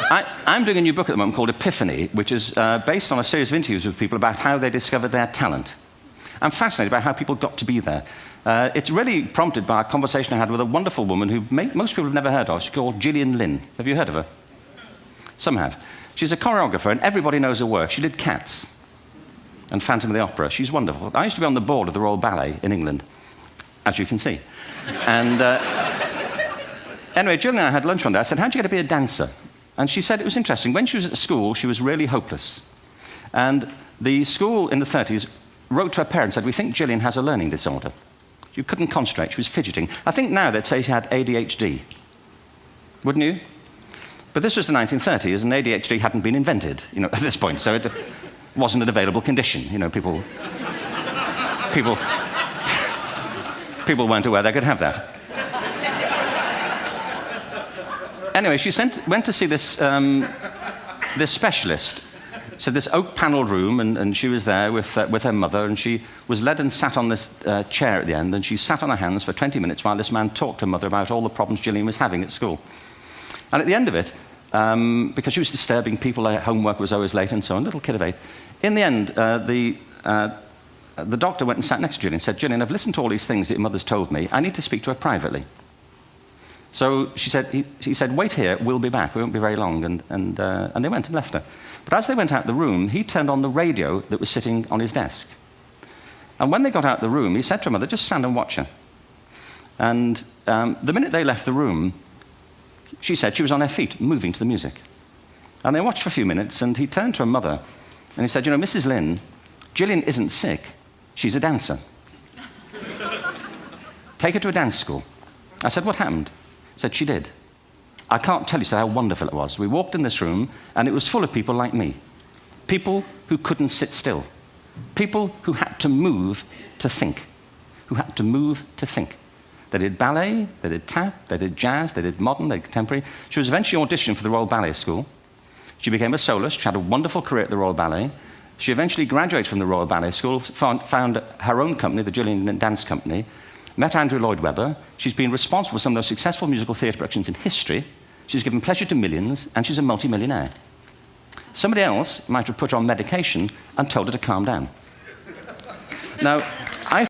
I'm doing a new book at the moment called Epiphany, which is based on a series of interviews with people about how they discovered their talent. I'm fascinated by how people got to be there. It's really prompted by a conversation I had with a wonderful woman who most people have never heard of. She's called Gillian Lynne. Have you heard of her? Some have. She's a choreographer, and everybody knows her work. She did Cats and Phantom of the Opera. She's wonderful. I used to be on the board of the Royal Ballet in England, as you can see. And anyway, Gillian and I had lunch one day. I said, how'd you get to be a dancer? And she said it was interesting. When she was at school, she was really hopeless. And the school in the 30s wrote to her parents and said, we think Gillian has a learning disorder. She couldn't concentrate. She was fidgeting. I think now they'd say she had ADHD. Wouldn't you? But this was the 1930s, and ADHD hadn't been invented, at this point. So it wasn't an available condition. People weren't aware they could have that. Anyway, she went to see this specialist. So this oak-panelled room, and she was there with her mother, and she was led and sat on this chair at the end, and she sat on her hands for 20 minutes while this man talked to her mother about all the problems Gillian was having at school. And at the end of it, because she was disturbing people, her homework was always late and so on, little kid of 8, in the end, the doctor went and sat next to Gillian and said, Gillian, I've listened to all these things that your mother's told me. I need to speak to her privately. So he said, wait here, we'll be back. We won't be very long. And they went and left her. But as they went out the room, he turned on the radio that was sitting on his desk. And when they got out the room, he said to her mother, just stand and watch her. And the minute they left the room, she said she was on her feet, moving to the music. And they watched for a few minutes, and he turned to her mother, and he said, Mrs. Lynne, Gillian isn't sick. She's a dancer. Take her to a dance school. I said, what happened? He said, she did. I can't tell you how wonderful it was. We walked in this room, and it was full of people like me. People who couldn't sit still. People who had to move to think. Who had to move to think. They did ballet, they did tap, they did jazz, they did modern, they did contemporary. She was eventually auditioned for the Royal Ballet School. She became a soloist. She had a wonderful career at the Royal Ballet. She eventually graduated from the Royal Ballet School, found her own company, the Gillian Dance Company, met Andrew Lloyd Webber. She's been responsible for some of the most successful musical theatre productions in history. She's given pleasure to millions, and she's a multi-millionaire. Somebody else might have put her on medication and told her to calm down. Now,